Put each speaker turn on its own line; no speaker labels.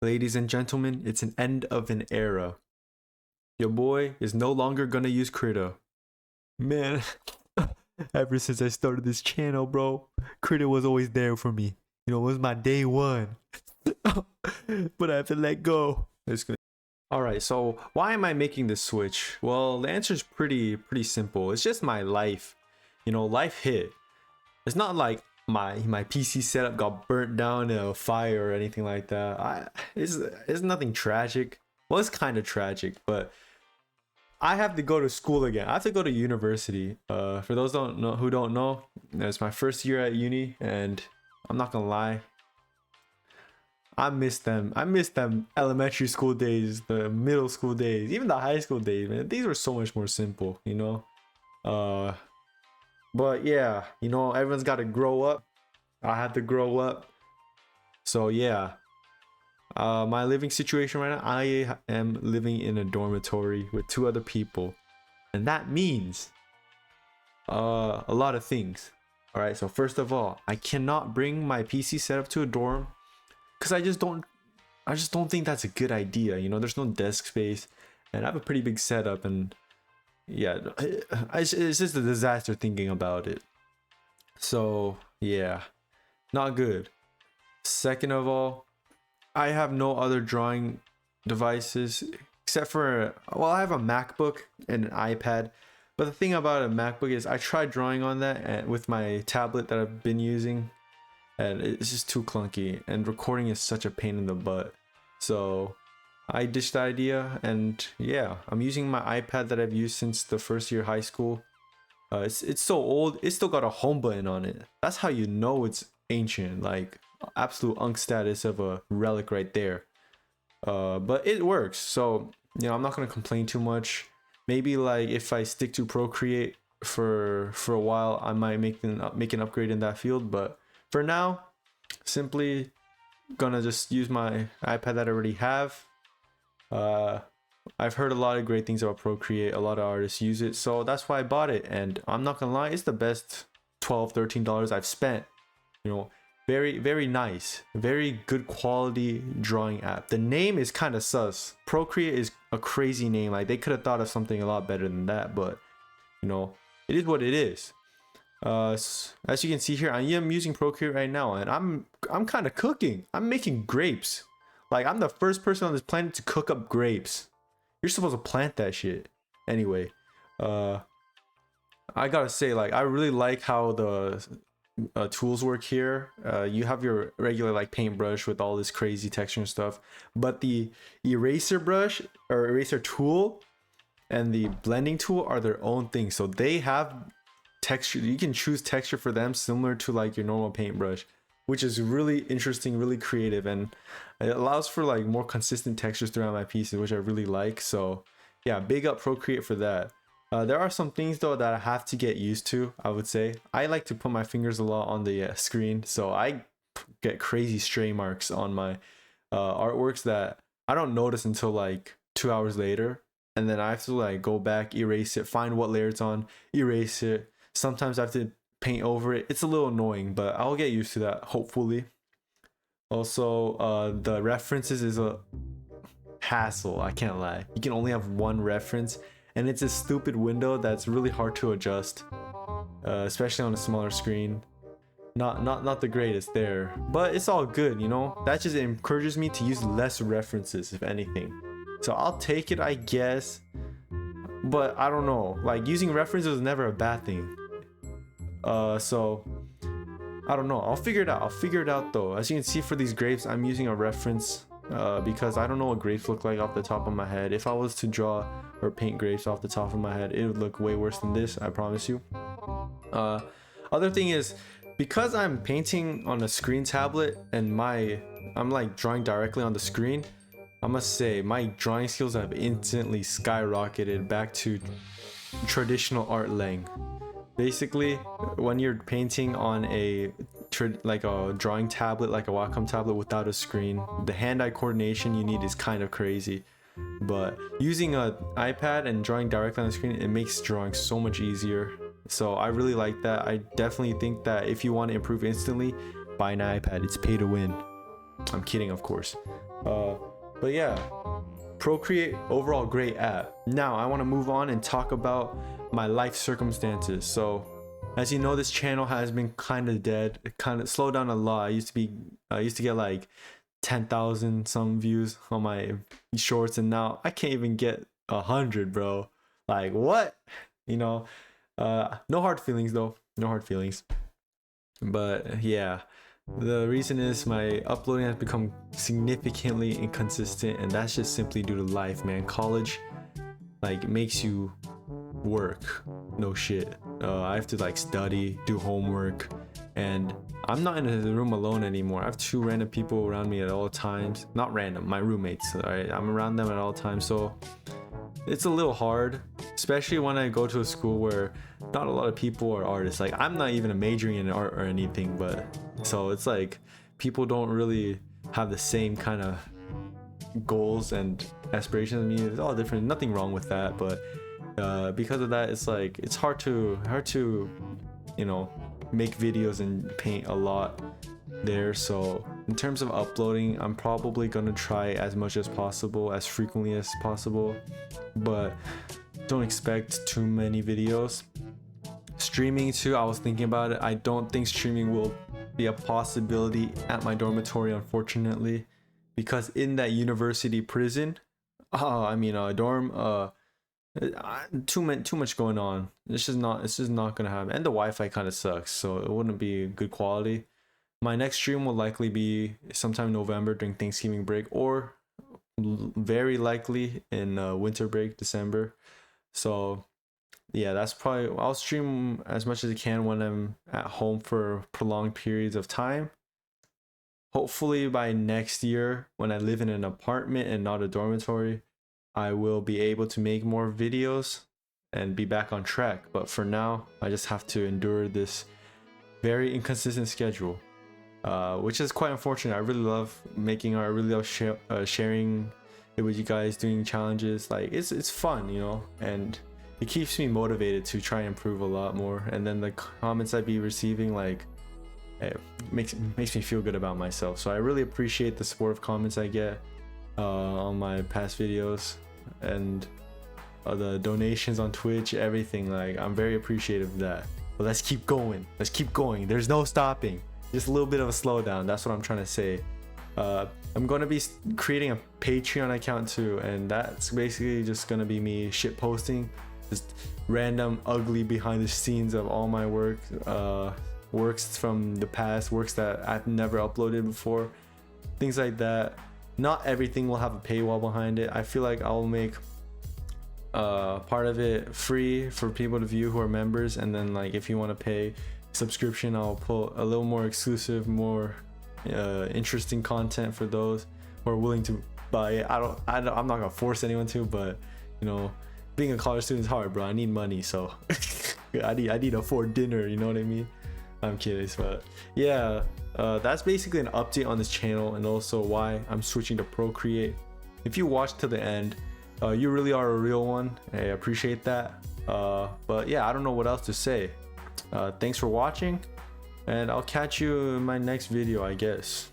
Ladies and gentlemen, it's an end of an era. Your boy is no longer gonna use Krita. Man, ever since I started this channel, bro, Krita was always there for me. You know, it was my day one. But I have to let go. Alright, so why am I making this switch? Well, the answer is pretty simple. It's just my life. You know, life hit. It's not like my PC setup got burnt down in a fire or anything like that. It's nothing tragic. Well, it's kind of tragic, but I have to go to school again. I have to go to university. For those who don't know, it's my first year at uni, and I'm not gonna lie, I miss them. I miss them elementary school days, the middle school days, even the high school days, man. These were so much more simple, you know. But yeah, you know, everyone's got to grow up. I had to grow up. So yeah, my living situation right now, I am living in a dormitory with 2 other people, and that means a lot of things. All right, so first of all, I cannot bring my PC setup to a dorm because I just don't think that's a good idea. You know, there's no desk space, and I have a pretty big setup, and yeah, it's just a disaster thinking about it. So yeah, not good. Second of all, I have no other drawing devices except for, well, I have a MacBook and an iPad. But the thing about a MacBook is I tried drawing on that and with my tablet that I've been using, and it's just too clunky, and recording is such a pain in the butt. So I ditched the idea, and yeah, I'm using my iPad that I've used since the first year of high school. It's so old, it's still got a home button on it. That's how you know it's ancient, like absolute unk status of a relic right there. But it works, so you know, I'm not gonna complain too much. Maybe like if I stick to Procreate for a while, I might make an upgrade in that field. But for now, simply gonna just use my iPad that I already have. I've heard a lot of great things about Procreate. A lot of artists use it, so that's why I bought it. And I'm not gonna lie, it's the best $12-13 I've spent. You know, very nice, very good quality drawing app. The name is kind of sus. Procreate is a crazy name. Like, they could have thought of something a lot better than that, but you know, it is what it is. As you can see here, I am using Procreate right now, and I'm kind of cooking. I'm making grapes. Like, I'm the first person on this planet to cook up grapes. You're supposed to plant that shit. Anyway, I gotta say, like, I really like how the tools work here. You have your regular like paintbrush with all this crazy texture and stuff, but the eraser brush or eraser tool and the blending tool are their own thing. So they have texture. You can choose texture for them similar to like your normal paintbrush, which is really interesting, really creative, and it allows for like more consistent textures throughout my pieces, which I really like. So yeah, big up Procreate for that. There are some things though that I have to get used to. I would say I like to put my fingers a lot on the screen, so I get crazy stray marks on my artworks that I don't notice until like 2 hours later, and then I have to like go back, erase it, find what layer it's on, erase it. Sometimes I have to paint over it. It's a little annoying, but I'll get used to that, hopefully. Also, the references is a hassle, I can't lie. You can only have one reference, and it's a stupid window that's really hard to adjust, especially on a smaller screen. Not the greatest there, but it's all good, you know. That just encourages me to use less references, if anything. So I'll take it, I guess. But I don't know, like, using references is never a bad thing. So I don't know. I'll figure it out though. As you can see, for these grapes, I'm using a reference because I don't know what grapes look like off the top of my head. If I was to draw or paint grapes off the top of my head, it would look way worse than this, I promise you. Other thing is, because I'm painting on a screen tablet and I'm like drawing directly on the screen, I must say my drawing skills have instantly skyrocketed back to traditional art length. Basically, when you're painting on like a drawing tablet, like a Wacom tablet without a screen, the hand-eye coordination you need is kind of crazy. But using an iPad and drawing directly on the screen, it makes drawing so much easier. So I really like that. I definitely think that if you want to improve instantly, buy an iPad. It's pay to win. I'm kidding, of course. But yeah, Procreate, overall great app. Now I want to move on and talk about my life circumstances. So as you know, this channel has been kind of dead. It kind of slowed down a lot. I used to get like 10,000 some views on my shorts, and now I can't even get 100, bro. Like what? You know, no hard feelings though. No hard feelings. But yeah, the reason is my uploading has become significantly inconsistent, and that's just simply due to life, man. College like makes you work. No shit. I have to like study, do homework, and I'm not in the room alone anymore. I have 2 random people around me at all times. Not random, my roommates. All right, I'm around them at all times, so it's a little hard, especially when I go to a school where not a lot of people are artists. Like I'm not even majoring in art or anything, but so it's like people don't really have the same kind of goals and aspirations as me. It's all different, nothing wrong with that, but because of that, it's like it's hard to you know, make videos and paint a lot there. So in terms of uploading, I'm probably gonna try as much as possible, as frequently as possible, but don't expect too many videos. Streaming too, I was thinking about it. I don't think streaming will be a possibility at my dormitory, unfortunately, because in that university prison, dorm, too much going on. It's just not gonna happen, and the Wi-Fi kind of sucks, so it wouldn't be good quality. My next stream will likely be sometime in November during Thanksgiving break, or very likely in winter break, December. So yeah, that's probably, I'll stream as much as I can when I'm at home for prolonged periods of time. Hopefully by next year, when I live in an apartment and not a dormitory, I will be able to make more videos and be back on track. But for now, I just have to endure this very inconsistent schedule, which is quite unfortunate. I really love making art. I really love sharing it with you guys, doing challenges. Like it's fun, you know, and it keeps me motivated to try and improve a lot more. And then the comments I'd be receiving, like, it makes me feel good about myself. So I really appreciate the supportive comments I get on my past videos, and the donations on Twitch, everything. Like, I'm very appreciative of that. But let's keep going. Let's keep going. There's no stopping. Just a little bit of a slowdown. That's what I'm trying to say. I'm going to be creating a Patreon account too, and that's basically just going to be me shit posting just random ugly behind the scenes of all my work, works from the past, works that I've never uploaded before, things like that. Not everything will have a paywall behind it. I feel like I'll make part of it free for people to view who are members, and then like if you want to pay subscription, I'll put a little more exclusive, more interesting content for those who are willing to buy it. I'm not gonna force anyone to, but you know, being a college student is hard, bro. I need money, so I need to afford dinner, you know what I mean? I'm kidding, but yeah, that's basically an update on this channel, and also why I'm switching to Procreate. If you watched to the end, you really are a real one. I appreciate that. But yeah, I don't know what else to say. Thanks for watching, and I'll catch you in my next video, I guess.